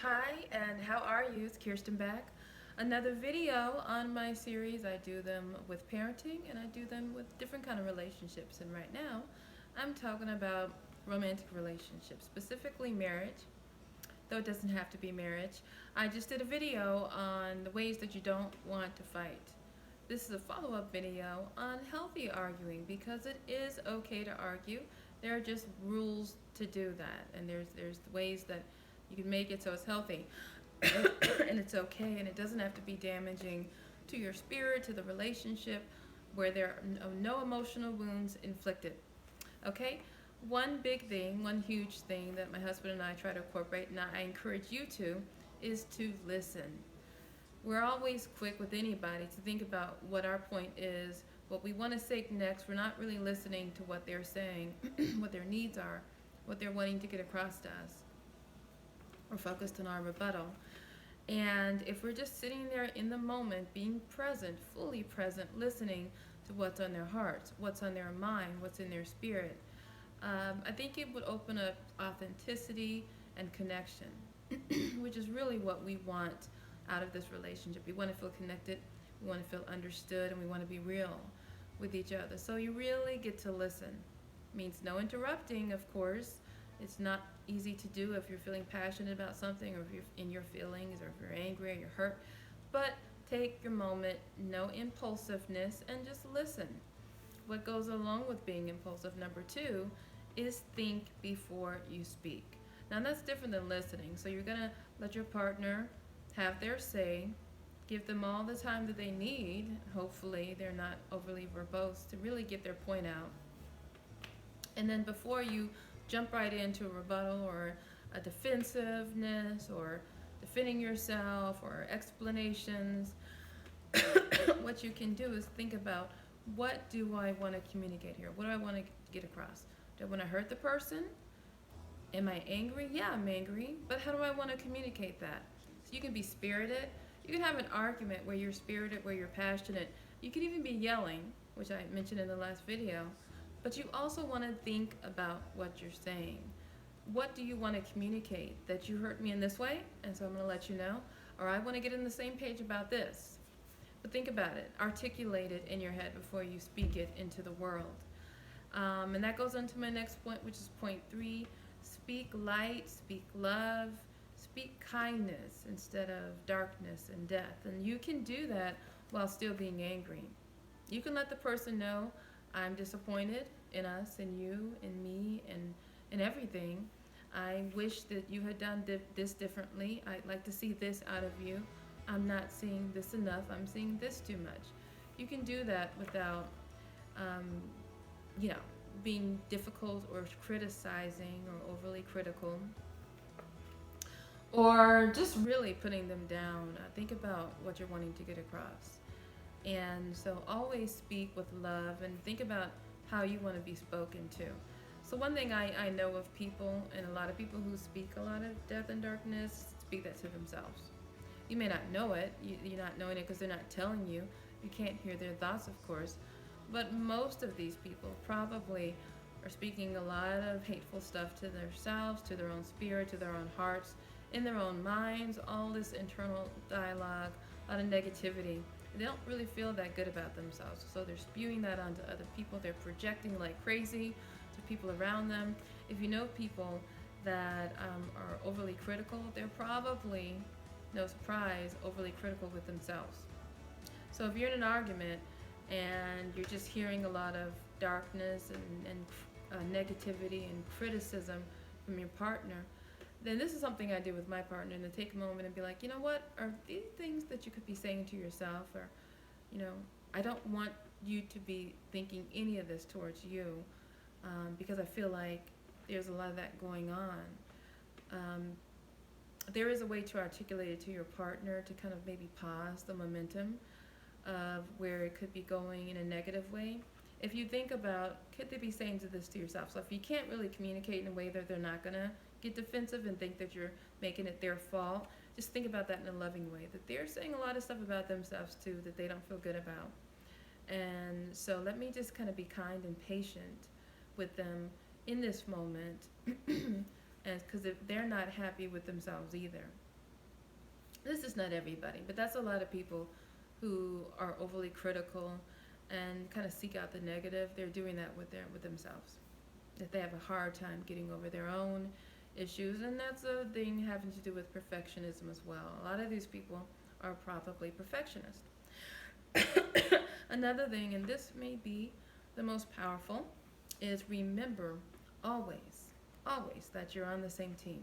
Hi, and how are you? It's Kirsten back. Another video on my series. I do them with parenting and I do them with different kind of relationships. And right now, I'm talking about romantic relationships, specifically marriage, though it doesn't have to be marriage. I just did a video on the ways that you don't want to fight. This is a follow-up video on healthy arguing because it is okay to argue. There are just rules to do that, and there's ways that you can make it so it's healthy and it's okay, and it doesn't have to be damaging to your spirit, to the relationship, where there are no emotional wounds inflicted. Okay? One big thing, one huge thing that my husband and I try to incorporate, and I encourage you to, is to listen. We're always quick with anybody to think about what our point is, what we want to say next. We're not really listening to what they're saying, what their needs are, what they're wanting to get across to us. We're focused on our rebuttal. And if we're just sitting there in the moment, being present, fully present, listening to what's on their hearts, what's on their mind, what's in their spirit, I think it would open up authenticity and connection, which is really what we want out of this relationship. We want to feel connected, we want to feel understood, and we want to be real with each other. So you really get to listen. Means no interrupting, of course. It's not easy to do if you're feeling passionate about something, or if you're in your feelings, or if you're angry or you're hurt. But take your moment, no impulsiveness, and just listen. What goes along with being impulsive, number two, is think before you speak. Now that's different than listening. So you're going to let your partner have their say, give them all the time that they need. Hopefully they're not overly verbose to really get their point out. And then before you jump right into a rebuttal or a defensiveness or defending yourself or explanations, what you can do is think about, what do I want to communicate here? What do I want to get across? Do I want to hurt the person? Am I angry? Yeah, I'm angry. But how do I want to communicate that? So you can be spirited. You can have an argument where you're spirited, where you're passionate. You can even be yelling, which I mentioned in the last video. But you also want to think about what you're saying. What do you want to communicate? That you hurt me in this way, and so I'm going to let you know. Or I want to get on the same page about this. But think about it. Articulate it in your head before you speak it into the world. And that goes on to my next point, which is point three. Speak light, speak love, speak kindness instead of darkness and death. And you can do that while still being angry. You can let the person know, I'm disappointed in us and you and me and in everything. I wish that you had done this differently. I'd like to see this out of you. I'm not seeing this enough. I'm seeing this too much. You can do that without, um, you know, being difficult or criticizing or overly critical, or just really putting them down. Think about what you're wanting to get across. And so always speak with love and think about how you want to be spoken to. So one thing I know of people, and a lot of people who speak a lot of death and darkness, speak that to themselves. You may not know it, you're not knowing it because they're not telling you. You can't hear their thoughts, of course. But most of these people probably are speaking a lot of hateful stuff to themselves, to their own spirit, to their own hearts, in their own minds, all this internal dialogue, a lot of negativity. They don't really feel that good about themselves. So they're spewing that onto other people. They're projecting like crazy to people around them. If you know people that are overly critical, they're probably, no surprise, overly critical with themselves. So if you're in an argument and you're just hearing a lot of darkness and negativity and criticism from your partner, then this is something I do with my partner, and to take a moment and be like, you know what, are these things that you could be saying to yourself? Or, you know, I don't want you to be thinking any of this towards you, because I feel like there's a lot of that going on. There is a way to articulate it to your partner to kind of maybe pause the momentum of where it could be going in a negative way. If you think about, could they be saying this to yourself? So if you can't really communicate in a way that they're not going to get defensive and think that you're making it their fault, just think about that in a loving way, that they're saying a lot of stuff about themselves too that they don't feel good about. And so let me just kind of be kind and patient with them in this moment, and because they're not happy with themselves either. This is not everybody, but that's a lot of people who are overly critical and kind of seek out the negative. They're doing that with themselves. That they have a hard time getting over their own issues, and that's a thing having to do with perfectionism as well. A lot of these people are probably perfectionists. Another thing, and this may be the most powerful, is remember always, always that you're on the same team.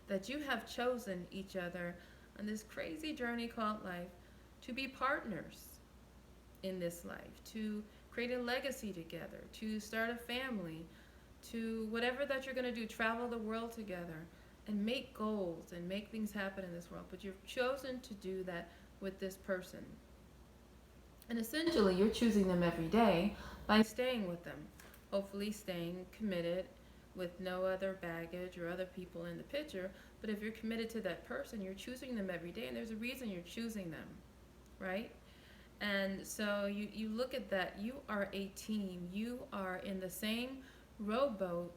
That you have chosen each other on this crazy journey called life to be partners in this life, to create a legacy together, to start a family, to whatever that you're going to do, travel the world together and make goals and make things happen in this world. But you've chosen to do that with this person. And essentially, you're choosing them every day by staying with them. Hopefully, staying committed with no other baggage or other people in the picture. But if you're committed to that person, you're choosing them every day, and there's a reason you're choosing them, right? And so you look at that. You are a team. You are in the same rowboat,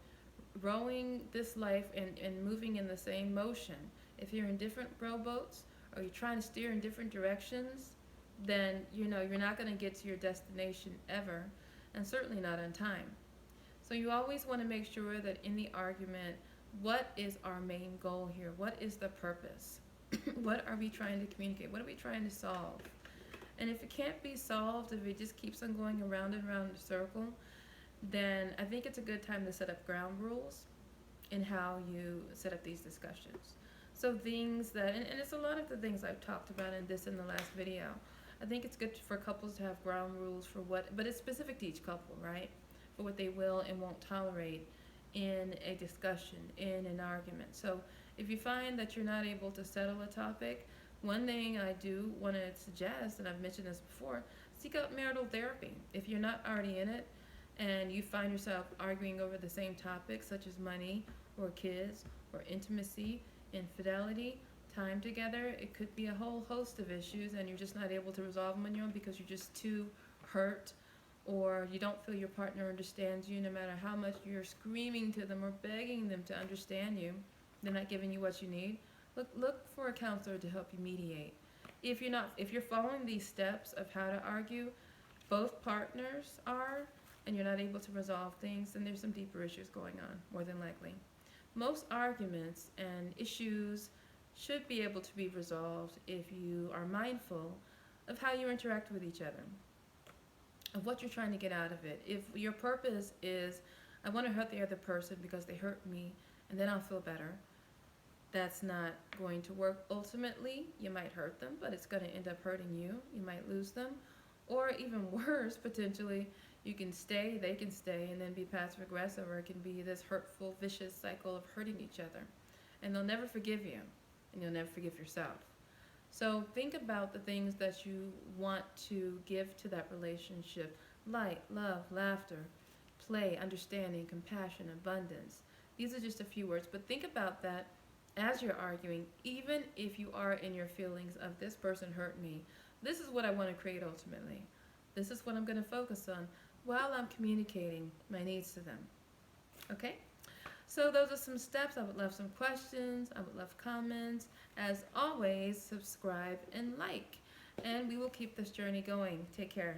rowing this life and moving in the same motion. If you're in different rowboats or you're trying to steer in different directions, then you're not going to get to your destination ever, and certainly not on time. So you always want to make sure that in the argument, what is our main goal here? What is the purpose? What are we trying to communicate? What are we trying to solve? And if it can't be solved, if it just keeps on going around and around in a circle, then I think it's a good time to set up ground rules in how you set up these discussions. So things that, and it's a lot of the things I've talked about in the last video. I think it's good for couples to have ground rules for what, but it's specific to each couple, right? For what they will and won't tolerate in a discussion, in an argument. So if you find that you're not able to settle a topic, one thing I do want to suggest, and I've mentioned this before, seek out marital therapy. If you're not already in it and you find yourself arguing over the same topics such as money or kids or intimacy, infidelity, time together, it could be a whole host of issues and you're just not able to resolve them on your own because you're just too hurt, or you don't feel your partner understands you no matter how much you're screaming to them or begging them to understand you. They're not giving you what you need. Look for a counselor to help you mediate. If you're following these steps of how to argue, both partners are, and you're not able to resolve things, then there's some deeper issues going on, more than likely. Most arguments and issues should be able to be resolved if you are mindful of how you interact with each other, of what you're trying to get out of it. If your purpose is, I want to hurt the other person because they hurt me and then I'll feel better, that's not going to work. Ultimately, you might hurt them, but it's going to end up hurting you. You might lose them. Or even worse, potentially, you can stay, they can stay, and then be passive aggressive, or it can be this hurtful, vicious cycle of hurting each other. And they'll never forgive you, and you'll never forgive yourself. So think about the things that you want to give to that relationship: light, love, laughter, play, understanding, compassion, abundance. These are just a few words, but think about that as you're arguing, even if you are in your feelings of this person hurt me. This is what I want to create ultimately. This is what I'm going to focus on while I'm communicating my needs to them. Okay? So those are some steps. I would love some questions. I would love comments. As always, subscribe and like. And we will keep this journey going. Take care.